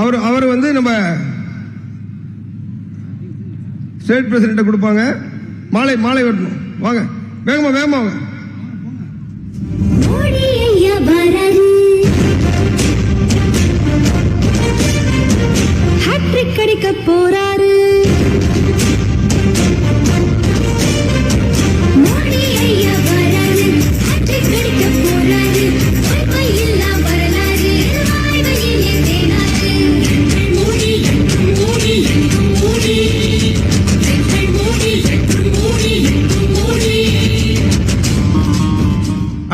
அவர் வந்து நம்ம state president கொடுப்பாங்க. மாலை மாலை வரணும். வாங்க வேகமா வேகமா வாங்க. ஹேட்ரிக் அடிக்க போறாரு.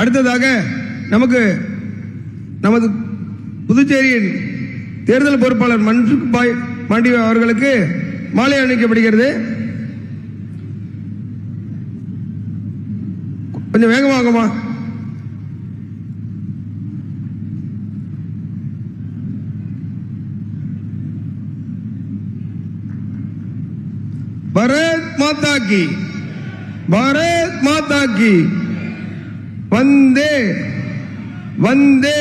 அடுத்ததாக நமது புதுச்சேரியின் தேர்தல் பொறுப்பாளர் மன்சுக் பாய் மாண்டவியா அவர்களுக்கு மாலை அணிவிக்கப்படுகிறது. கொஞ்சம் வேகமாகுமா? பாரத் மாதா கி, பாரத் மாதா கி, வந்தே வந்தே.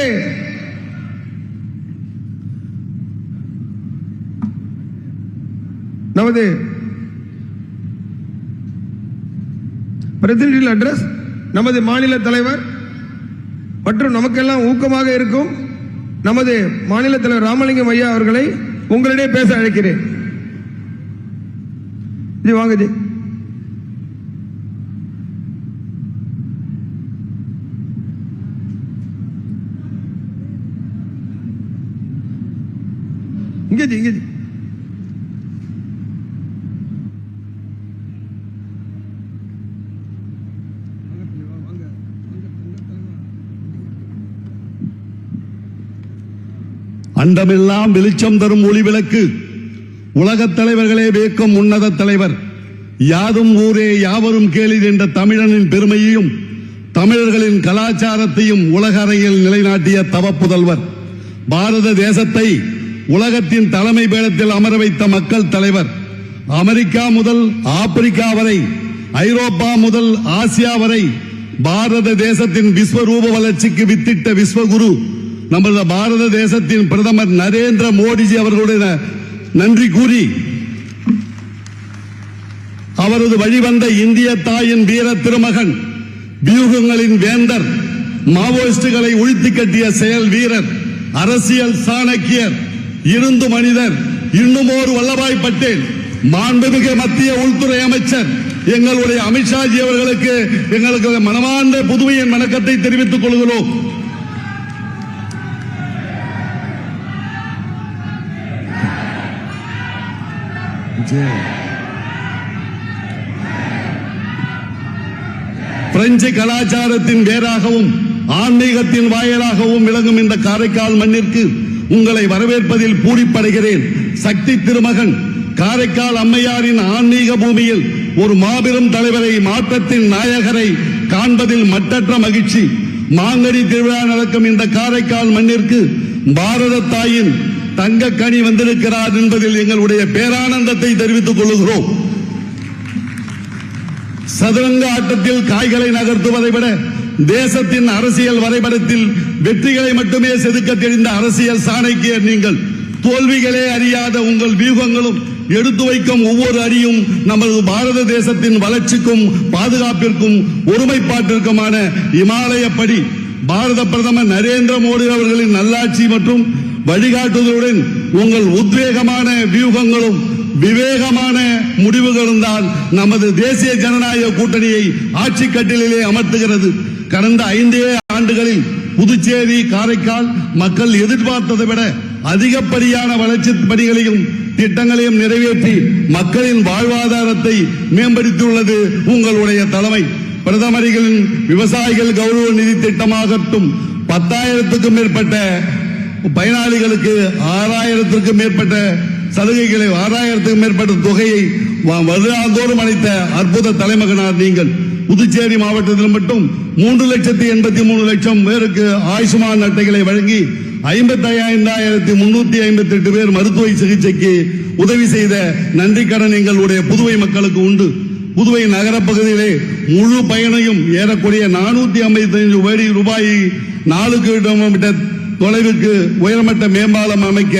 நமது பிரசிடென்ஷியல் அட்ரஸ் நமது மாநில தலைவர் மற்றும் நமக்கெல்லாம் ஊக்கமாக இருக்கும் நமது மாநில தலைவர் ராமலிங்கம் ஐயா அவர்களை உங்களிடையே பேச அழைக்கிறேன். ஜி வாங்க ஜி. இங்கே ஜி இங்கே ஜி. அண்டமெல்லாம் வெளிச்சம் தரும் ஒளி விளக்கு, உலகத் தலைவர்களே வேக்கும் உன்னத தலைவர், யாதும் ஊரே யாவரும் கேளீர் என்ற தமிழனின் பெருமையையும் தமிழர்களின் கலாச்சாரத்தையும் உலக அரங்கில் நிலைநாட்டிய தவப்புதல்வர், பாரத தேசத்தை உலகத்தின் தலைமை பீடத்தில் அமர வைத்த மக்கள் தலைவர், அமெரிக்கா முதல் ஆப்பிரிக்கா வரை, ஐரோப்பா முதல் ஆசியா வரை பாரத தேசத்தின் விஸ்வரூப வளர்ச்சிக்கு வித்திட்ட விஸ்வகுரு நமது பாரத தேசத்தின் பிரதமர் நரேந்திர மோடிஜி அவர்களுடைய நன்றி கூறி, அவரது வழிவந்த இந்திய தாயின் வீர திருமகன், வியூகங்களின் வேந்தர், மாவோயிஸ்டுகளை ஒழித்து கட்டிய செயல் வீரர், அரசியல் சாணக்கியர், இருந்து மனிதர், இன்னுமோர் வல்லபாய் பட்டேல், மாண்புமிகு மத்திய உள்துறை அமைச்சர் எங்களுடைய அமித்ஷாஜி அவர்களுக்கு எங்களுக்கு மனமார்ந்த புதுமையின் வணக்கத்தை தெரிவித்துக் கொள்கிறோம். பிரெஞ்சு கலாச்சாரத்தின் வேராகவும் ஆன்மீகத்தின் வாயிலாகவும் விளங்கும் இந்த காரைக்கால் மண்ணிற்கு உங்களை வரவேற்பதில் பூரிப்படைகிறேன். சக்தி திருமகன் காரைக்கால் அம்மையாரின் ஆன்மீக பூமியில் ஒரு மாபெரும் தலைவரை, மாற்றத்தின் நாயகரை காண்பதில் மட்டற்ற மகிழ்ச்சி. மாங்கனி திருவிழா நடக்கும் இந்த காரைக்கால் மண்ணிற்கு பாரத தாயின் தங்க கனி வந்திருக்கிறார் என்பதில் எங்களுடைய பேரானந்தத்தை தெரிவித்துக் கொள்கிறோம். சதுரங்க ஆட்டத்தில் காய்களை நகர்த்துவதை விட தேசத்தின் அரசியல் வரைபடத்தில் வெற்றிகளை மட்டுமே செதுக்க தெரிந்த அரசியல் சாணக்கியர் நீங்கள். தோல்விகளே அறியாத உங்கள் வியூகங்களும் எடுத்து வைக்கும் ஒவ்வொரு அடியும் நமது பாரத தேசத்தின் வளர்ச்சிக்கும் பாதுகாப்பிற்கும் ஒருமைப்பாட்டிற்குமான இமாலயப்படி. பாரத பிரதமர் நரேந்திர மோடி அவர்களின் நல்லாட்சி மற்றும் வழிகாட்டுதலுடன் உங்கள் உத்வேகமான வியூகங்களும் விவேகமான முடிவுகளும் தான் நமது தேசிய ஜனநாயக கூட்டணியை ஆட்சி கட்டிலே அமர்த்துகிறது. கடந்த 5 ஆண்டுகளில் புதுச்சேரி, காரைக்கால் மக்கள் எதிர்பார்த்ததை விட அதிகப்படியான வளர்ச்சி பணிகளையும் திட்டங்களையும் நிறைவேற்றி மக்களின் வாழ்வாதாரத்தை மேம்படுத்தியுள்ளது உங்களுடைய தலைமை. பிரதமரின் விவசாயிகள் கௌரவ நிதி திட்டமாகட்டும், 10,000க்கும் மேற்பட்ட பயனாளிகளுக்கு 6,000க்கும் மேற்பட்ட சலுகைகளை, 6,000க்கும் மேற்பட்ட தொகையை வருடாந்தோறும் அளித்த அற்புத தலைமகனார் நீங்கள். புதுச்சேரி மாவட்டத்தில் மட்டும் 3,83,00,000 பேருக்கு ஆயுஷ்மான் அட்டைகளை வழங்கி 55,358 பேர் மருத்துவ சிகிச்சைக்கு உதவி செய்த நன்றி கடன் எங்களுடைய புதுவை மக்களுக்கு உண்டு. புதுவை நகர பகுதியிலே முழு பயனையும் ஏறக்கூடிய 455 கோடி ரூபாயை 4 கிலோமீட்டர் தொலைவுக்கு உயர்மட்ட மேம்பாலம் அமைக்க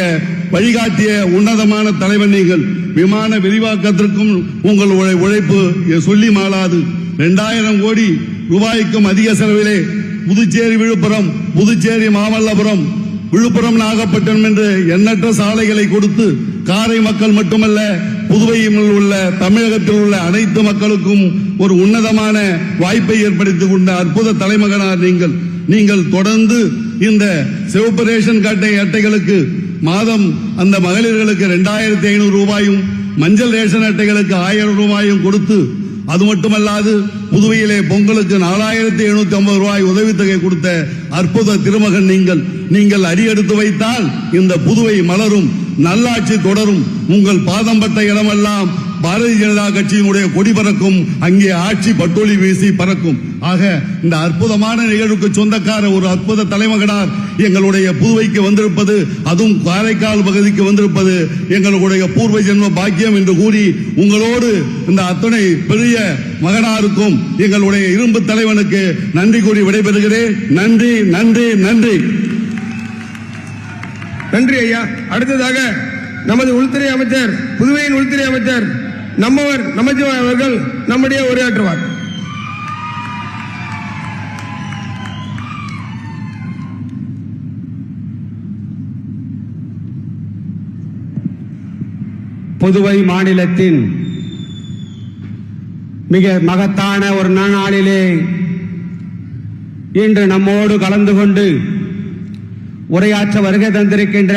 வழிகாட்டிய உன்னதமான தலைவர் நீங்கள். விமான விரிவாக்கத்திற்கும் உங்கள் உழைப்பு சொல்லி மாளாது. 2000 கோடி ரூபாய்க்கும் அதிக செலவிலே புதுச்சேரி விழுப்புரம், புதுச்சேரி மாமல்லபுரம், விழுப்புரம் நாகப்பட்டினம் என்று எண்ணற்ற சாலைகளை கொடுத்து காரை மக்கள் மட்டுமல்ல, புதுவையில் உள்ள தமிழகத்தில் உள்ள அனைத்து மக்களுக்கும் ஒரு உன்னதமான வாய்ப்பை ஏற்படுத்திக் கொண்ட அற்புத தலைமகனார் நீங்கள். நீங்கள் தொடர்ந்து இந்த சிவப்பு ரேஷன் அட்டைகளுக்கு மாதம் அந்த மகளிர்களுக்கு 2500 ரூபாயும், மஞ்சள் ரேஷன் அட்டைகளுக்கு 1000 ரூபாயும் கொடுத்து, அது மட்டுமல்லாது புதுவையிலே பொங்கலுக்கு 4750 ரூபாய் உதவித்தொகை கொடுத்த அற்புத திருமகன் நீங்கள். நீங்கள் அடியெடுத்து வைத்தால் இந்த புதுவை மலரும், நல்லாட்சி தொடரும். உங்கள் பாதம் பட்ட இடமெல்லாம் பாரதிய ஜனதா கட்சியினுடைய கொடி பறக்கும், அங்கே ஆட்சி பட்டொலி வீசி பறக்கும். ஆக இந்த அற்புதமான நிகழ்வுக்கு சொந்தக்கார ஒரு அற்புத தலைமகனார் எங்களுடைய புதுவைக்கு வந்திருப்பது, அதுவும் காரைக்கால் பகுதிக்கு வந்திருப்பது எங்களுடைய பூர்வ ஜென்ம பாக்கியம் என்று கூறி, உங்களோடு இந்த அத்தனை பெரிய மகனாருக்கும் எங்களுடைய இரும்பு தலைவனுக்கு நன்றி கூறி விடைபெறுகிறேன். நன்றி, நன்றி, நன்றி. நன்றி ஐயா. அடுத்ததாக நமது உள்துறை அமைச்சர், புதுவையின் உள்துறை அமைச்சர் நம்மவர் நமச்சிவாய் அவர்கள் நம்முடைய உரையாற்றுவார். புதுவை மாநிலத்தின் மிக மகத்தான ஒரு நாளிலே இன்று நம்மோடு கலந்து கொண்டு உரையாற்ற வருகை தந்திருக்கின்ற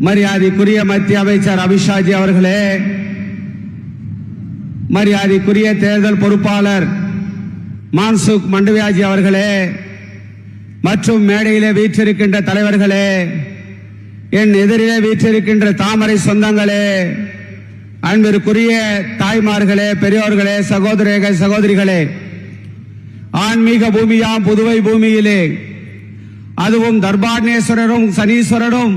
மரியாதைக்குரிய மத்திய அமைச்சர் அமித்ஷாஜி அவர்களே, மரியாதைக்குரிய தேர்தல் பொறுப்பாளர் மான்சுக் மண்டவியாஜி அவர்களே, மற்றும் மேடையிலே வீற்றிருக்கின்ற தலைவர்களே, என் எதிரிலே வீற்றிருக்கின்ற தாமரை சொந்தங்களே, அன்பிற்குரிய தாய்மார்களே, பெரியோர்களே, சகோதரர்கள், சகோதரிகளே, ஆன்மீக பூமியாம் புதுவை பூமியிலே, அதுவும் தர்பார்ணேஸ்வரரும் சனீஸ்வரரும்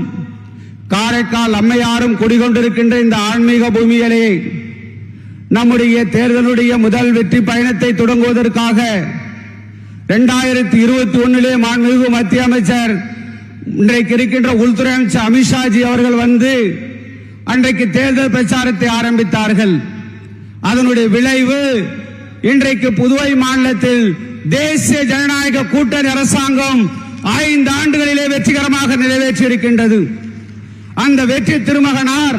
காரைக்கால் அம்மையாரும் குடிகொண்டிருக்கின்ற இந்த ஆன்மீக பூமியிலே நம்முடைய தேர்தலுடைய முதல் வெற்றி பயணத்தை தொடங்குவதற்காக 2021 மாண்புமிகு மத்திய அமைச்சர், இன்றைக்கு இருக்கின்ற உள்துறை அமைச்சர் அமித்ஷாஜி அவர்கள் வந்து அன்றைக்கு தேர்தல் பிரச்சாரத்தை ஆரம்பித்தார்கள். அதனுடைய விளைவு இன்றைக்கு புதுவை மாநிலத்தில் தேசிய ஜனநாயக கூட்டணி அரசாங்கம் 5 ஆண்டுகளிலே வெற்றிகரமாக நிறைவேற்றி இருக்கின்றது. அந்த வெற்றி திருமகனார்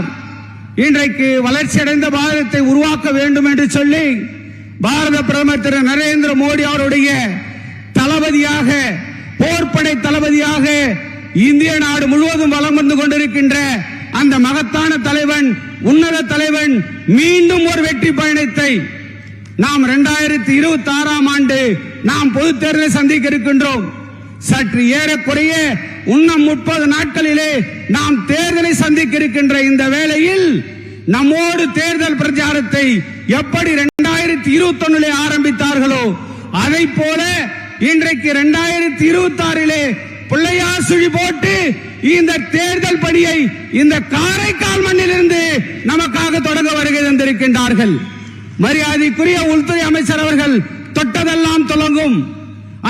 இன்றைக்கு வளர்ச்சியடைந்த பாரதத்தை உருவாக்க வேண்டும் என்று சொல்லி பாரத பிரதமர் திரு நரேந்திர மோடி அவருடைய தளபதியாக, போர்ப்படை தளபதியாக இந்திய நாடு முழுவதும் வலம் வந்து கொண்டிருக்கின்ற அந்த மகத்தான தலைவன், உன்னத தலைவன் மீண்டும் ஒரு வெற்றி பயணத்தை நாம் 2026 ஆண்டு நாம் பொது தேர்தலை சந்திக்க இருக்கின்றோம். சற்று ஏறக்குறைய இன்னும் 30 நாட்களிலே நாம் தேர்தலை சந்திக்க இருக்கின்ற இந்த வேளையில் நம்மோடு தேர்தல் பிரச்சாரத்தை எப்படி 2021 ஆரம்பித்தார்களோ அதை போல இன்றைக்கு 2026 பிள்ளையார் சுழி போட்டு இந்த தேர்தல் பணியை இந்த காரைக்கால் மண்ணிலிருந்து நமக்காக தொடங்க வருகை தந்திருக்கின்றார்கள். மரியாதைக்குரிய உள்துறை அமைச்சர் அவர்கள் தொட்டதெல்லாம் தொடங்கும்.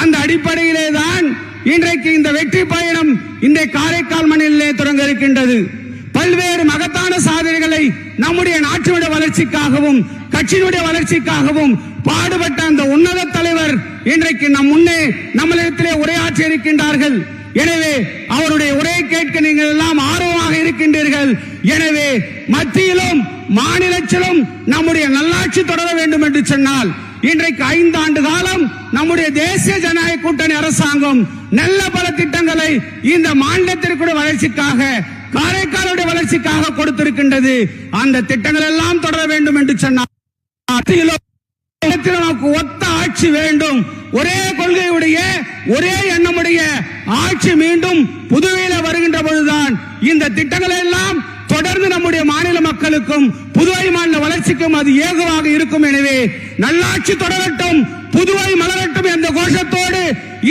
அந்த அடிப்படையிலே தான் இன்றைக்கு இந்த வெற்றி பயணம் இந்த காரைக்கால் மண்ணிலே தொடங்க இருக்கின்றது. பல்வேறு மகத்தான சாதனைகளை நம்முடைய நாட்டினுடைய வளர்ச்சிக்காகவும் கட்சியினுடைய வளர்ச்சிக்காகவும் பாடுபட்ட அந்த உன்னத தலைவர் இன்றைக்கு நம் முன்னே நம்மளிடத்திலே உரையாற்றி இருக்கின்றார்கள். எனவே அவருடைய உரையை கேட்க நீங்கள் எல்லாம் ஆர்வமாக இருக்கின்றீர்கள். எனவே மத்தியிலும் மாநிலத்திலும் நம்முடைய நல்லாட்சி தொடர வேண்டும் என்று சொன்னால் இன்றைக்கு 5 ஆண்டு காலம் நம்முடைய தேசிய ஜனநாயக கூட்டணி அரசாங்கம் நல்ல பல திட்டங்களை இந்த மாநிலத்திற்குரிய வளர்ச்சிக்காக, காரைக்காலுடைய வளர்ச்சிக்காக கொடுத்திருக்கின்றது. அந்த திட்டங்கள் எல்லாம் தொடர வேண்டும் என்று சொன்னால் நமக்கு ஒத்த ஆட்சி வேண்டும், ஒரே கொள்கையுடைய, ஒரே எண்ணமுடைய ஆட்சி மீண்டும் புதுவையில் வருகின்ற பொழுதுதான் இந்த திட்டங்கள் எல்லாம் தொடர்ந்து நம்முடைய மாநில மக்களுக்கும் புதுவை மாநில வளர்ச்சிக்கும் அது ஏதுவாக இருக்கும். எனவே நல்லாட்சி தொடரட்டும், புதுவை மலரட்டும் என்ற கோஷத்தோடு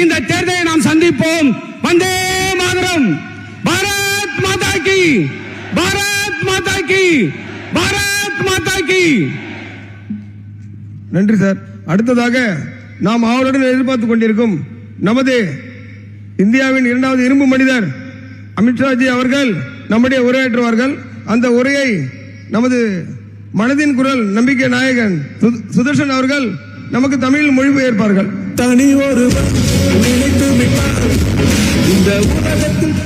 இந்த தேர்தலை நாம் சந்திப்போம். வந்தே மாதரம். பாரத் மாதா கி, பாரத் மாதா கி, பாரத் மாதா கி. நன்றி சார். அடுத்ததாக நாம் அவருடன் எதிர்பார்த்துக் கொண்டிருக்கும் நமது இந்தியாவின் 2வது இரும்பு மனிதர் அமித்ஷாஜி அவர்கள் நம்முடைய உரையாற்றுவார்கள். அந்த உரையை நமது மனதின் குரல் நம்பிக்கை நாயகன் சுதர்ஷன் அவர்கள் நமக்கு தமிழில் மொழிபெயர்ப்பார்கள். தனி ஒருவன் நினைத்து விட்டார் இந்த உலகத்தில்.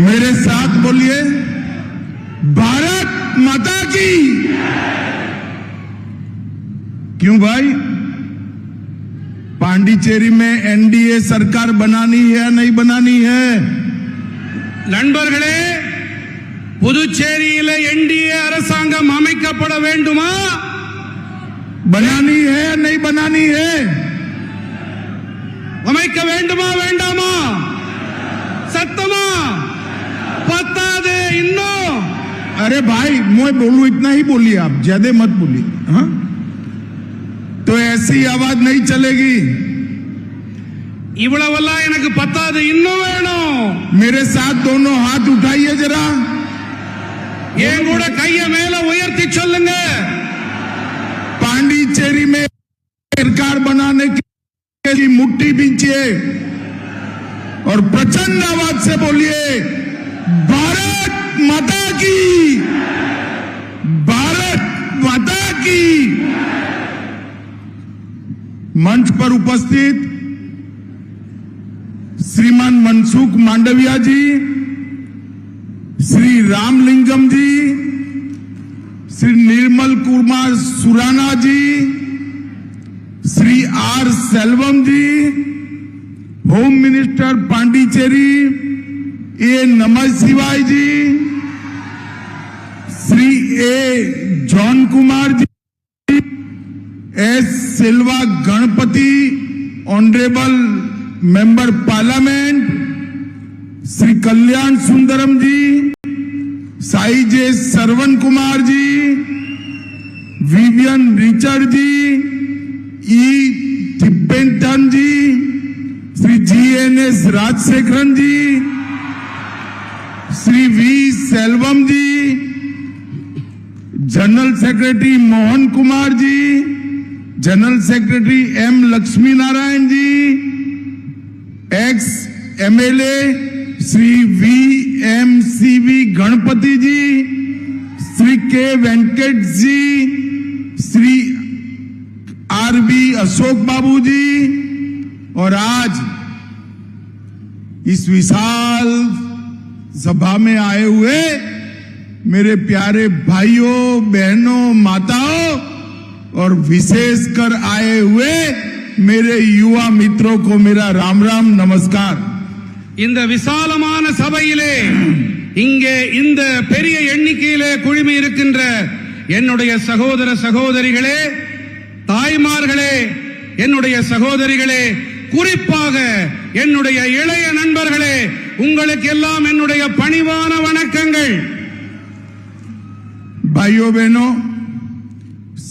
मेरे साथ बोलिए, भारत माता की। क्यों भाई, पांडिचेरी में एनडीए सरकार बनानी है या नहीं बनानी है? நண்பர்களே, புதுச்சேரியில என்டிஏ அரசாங்கம் அமைக்கப்பட வேண்டுமா? बनानी है या नहीं बनानी है? அமைக்க வேண்டுமா வேண்டாமா? சத்தமா பத்தாது இன்னும். अरे भाई, मैं बोलूं इतना ही बोलिए, आप ज्यादा मत बोलिए, हाँ? तो ऐसी आवाज नहीं चलेगी. இவ்வளவெல்லாம் எனக்கு பத்தாது இன்னும் வேணும். मेरे साथ दोनों हाथ उठाइए जरा. என் கூட கைய மேல உயர்த்தி சொல்லுங்க. पांडिचेरी में सरकार बनाने की मुट्ठी बींचिए और प्रचंड आवाज से बोलिए, भारत माता की, भारत माता की. मंच पर उपस्थित श्रीमान Mansukh Mandaviya ji, Shri Ramalingam ji, Shri Nirmal Kumar Surana ji, Shri R Selvam ji, home minister Pondicherry A Namassivayam ji, Shri A John Kumar ji, S Selva Ganapathi honourable member parliament, Shri Kalyana Sundaram ji, Sai J Saravan Kumar ji, Vivian Richard ji, E Thippenthan ji, Shri GNS Rajasekaran ji, Shri V Selvam ji, general secretary Mohan Kumar ji, general secretary M Lakshmi Narayan ji, ex MLA Shri V M C V Ganapathi ji, Shri K Venkat ji, Shri R B Ashok Babu ji, और आज इस विशाल सभा में आए हुए मेरे प्यारे भाइयों बहनों माताओं और विशेषकर आए हुए मेरे युवा मित्रों को मेरा राम राम नमस्कार. இந்த விசாலமான சபையிலே இங்கே இந்த பெரிய எண்ணிக்கையிலே குழுமி இருக்கின்ற என்னுடைய சகோதர சகோதரிகளே, தாய்மார்களே, என்னுடைய சகோதரிகளே, குறிப்பாக என்னுடைய இளைய நண்பர்களே, உங்களுக்கு எல்லாம் என்னுடைய பணிவான வணக்கங்கள். भाइयों बहनों,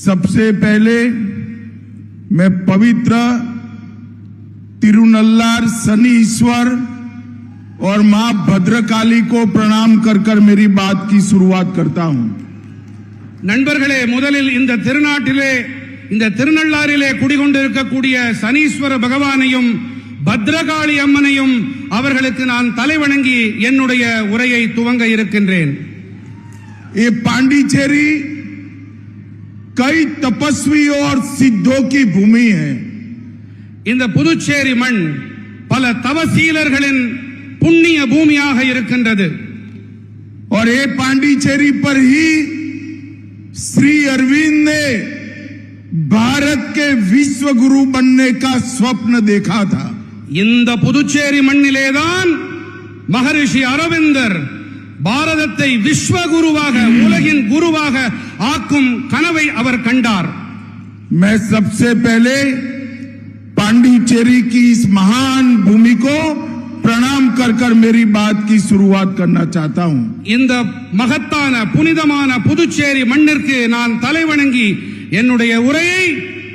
सबसे पहले मैं पवित्र तिरुनल्लार शनि ईश्वर और मां भद्रकाली को प्रणाम कर कर मेरी बात की शुरुआत करता हूं. நண்பர்களே, முதலில் இந்த திருநாட்டிலே இந்த திருநள்ளாறிலே குடிகொண்டிருக்கக்கூடிய சனீஸ்வர பகவானையும் பத்ரகாளி அம்மனையும் அவர்களுக்கு நான் தலைவணங்கி என்னுடைய உரையை துவங்க இருக்கின்றேன். ये पांडिचेरी कई तपस्वियों और सिद्धों की भूमि है. இந்த புதுச்சேரி மண் பல தவசீலர்களின் புண்ணிய பூமியாக இருக்கின்றது. और ये पांडिचेरी पर ही श्री अरविंद ने भारत के विश्व गुरु बनने का स्वप्न देखा था. இந்த புதுச்சேரி மண்ணிலேதான் மகரிஷி அரவிந்தர் பாரதத்தை விஸ்வகுருவாக உலகின் குருவாக ஆக்கும் கனவை அவர் கண்டார். मैं सबसे पहले पांडिचेरी की इस महान भूमि को प्रणाम कर कर मेरी बात की शुरुआत करना चाहता हूं। இந்த மகத்தான புனிதமான புதுச்சேரி மண்ணிற்கு நான் தலைவணங்கி என்னுடைய உரையை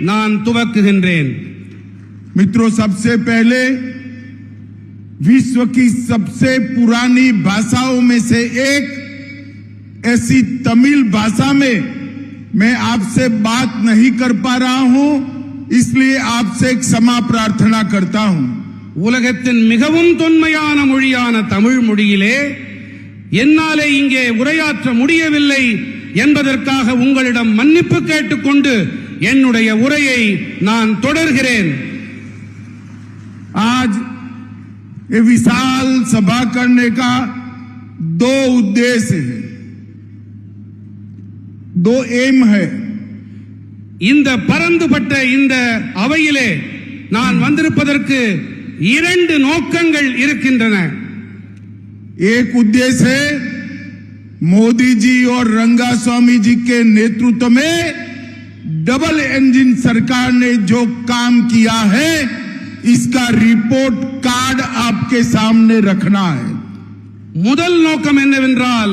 நான் துவக்குகின்றேன். मित्रों, सबसे पहले विश्व की सबसे पुरानी भाषाओं में से एक ऐसी तमिल भाषा में मैं आपसे बात नहीं कर पा रहा हूं, इसलिए आपसे क्षमा प्रार्थना करता हूं। உலகத்தின் மிகவும் தொன்மையான மொழியான தமிழ் மொழியிலே என்னாலே இங்கே உரையாற்ற முடியவில்லை என்பதற்காக உங்களிடம் மன்னிப்பு கேட்டுக்கொண்டு என்னுடைய உரையை நான் தொடர்கிறேன். आज ये विशाल सभा करने का दो उद्देश्य है, दो एम है। இந்த பரந்துபட்ட இந்த அவையிலே நான் வந்திருப்பதற்கு இரண்டு நோக்கங்கள் இருக்கின்றன. एक उद्देश्य है मोदी जी और रंगास्वामी जी के नेतृत्व में डबल इंजन सरकार ने जो काम किया है, इसका रिपोर्ट कार्ड आपके सामने रखना है। முதல் நோக்கம் என்னவென்றால்,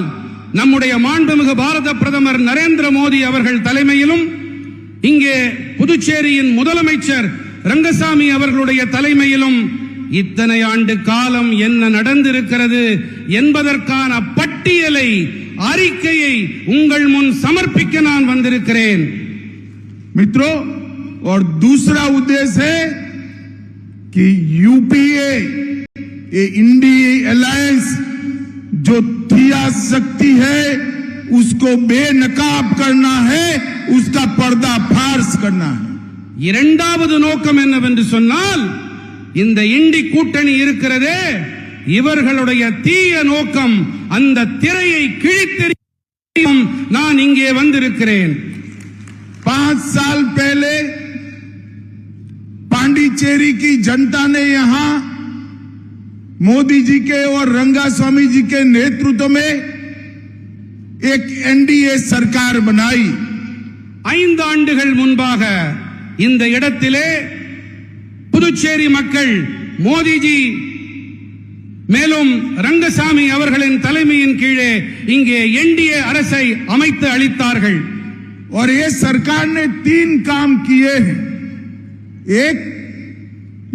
நம்முடைய மாண்புமிகு பாரத பிரதமர் நரேந்திர மோடி அவர்கள் தலைமையிலும் இங்கே புதுச்சேரியின் முதலமைச்சர் ரங்கசாமி அவர்களுடைய தலைமையிலும் இத்தனை ஆண்டு காலம் என்ன நடந்திருக்கிறது என்பதற்கான பட்டியலை, அறிக்கையை உங்கள் முன் சமர்ப்பிக்க நான் வந்திருக்கிறேன். मित्रों, और दूसरा उद्देश्य है कि यूपीए ये इंडिया अलायंस जो थिया शक्ति है उसको बेनकाब करना है, उसका पर्दाफाश करना है। இரண்டாவது நோக்கம் என்னவென்று சொன்னால், இந்த இண்டி கூட்டணி இருக்கிறதே, இவர்களுடைய தீய நோக்கம் அந்த திரையை கிழித்தெறியும் நான் இங்கே வந்திருக்கிறேன். 5 साल पहले पांडिचेरी की जनता ने यहां मोदी जी के और रंगास्वामी जी के नेतृत्व में एक एनडीए सरकार बनाई। 5 ஆண்டுகள் முன்பாக இந்த இடத்திலே புதுச்சேரி மக்கள் மோடிஜி மேலும் ரங்கசாமி அவர்களின் தலைமையின் கீழே இங்கே என்டிஏ அரசை அமைத்து அளித்தார்கள். और ये सरकार ने 3 काम किए हैं। एक,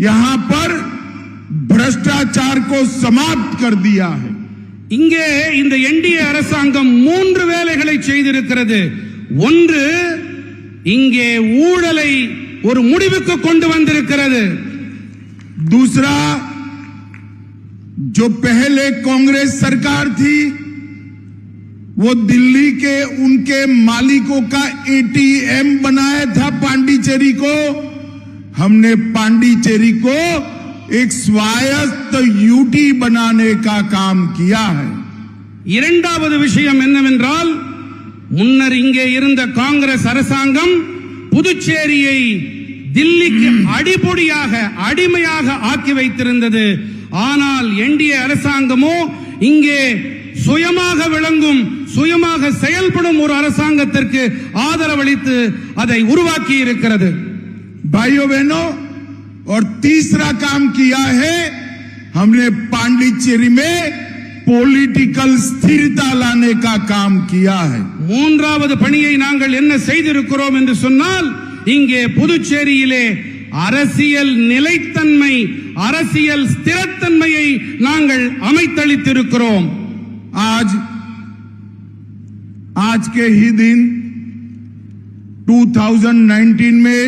यहां पर भ्रष्टाचार को समाप्त कर दिया है। இங்கே இந்த என்டிஏ அரசாங்கம் 3 வேலைகளை செய்திருக்கிறது. ஒன்று, இங்கே ஊழலை ஒரு முடிவுக்கு கொண்டு வந்திருக்கிறது. दूसरा, जो पहले कांग्रेस सरकार थी वो दिल्ली के उनके मालिकों का एटीएम बनाया था पांडिचेरी को, हमने पांडिचेरी को एक स्वायत्त यूटी बनाने का काम किया है। இரண்டாவது விஷயம் என்னவென்றால், முன்னர் இங்கே இருந்த காங்கிரஸ் அரசாங்கம் புதுச்சேரியை தில்லிக்கு அடிப்பொடியாக அடிமையாக ஆக்கி வைத்திருந்தது. ஆனால் என்டிஏ அரசாங்கமோ இங்கே சுயமாக விளங்கும், சுயமாக செயல்படும் ஒரு அரசாங்கத்திற்கு ஆதரவளித்து அதை உருவாக்கி இருக்கிறது. भाइयों बहनों, और तीसरा काम किया है, हमने पांडिचेरी में पॉलिटिकल स्थिरता लाने का काम किया है। மூன்றாவது பணியை நாங்கள் என்ன செய்திருக்கிறோம் என்று சொன்னால், இங்கே புதுச்சேரியிலே அரசியல் நிலைத்தன்மை, அரசியல் ஸ்திரத்தன்மையை நாங்கள் அமைத்தளித்திருக்கிறோம். आज के ही दिन 2019 में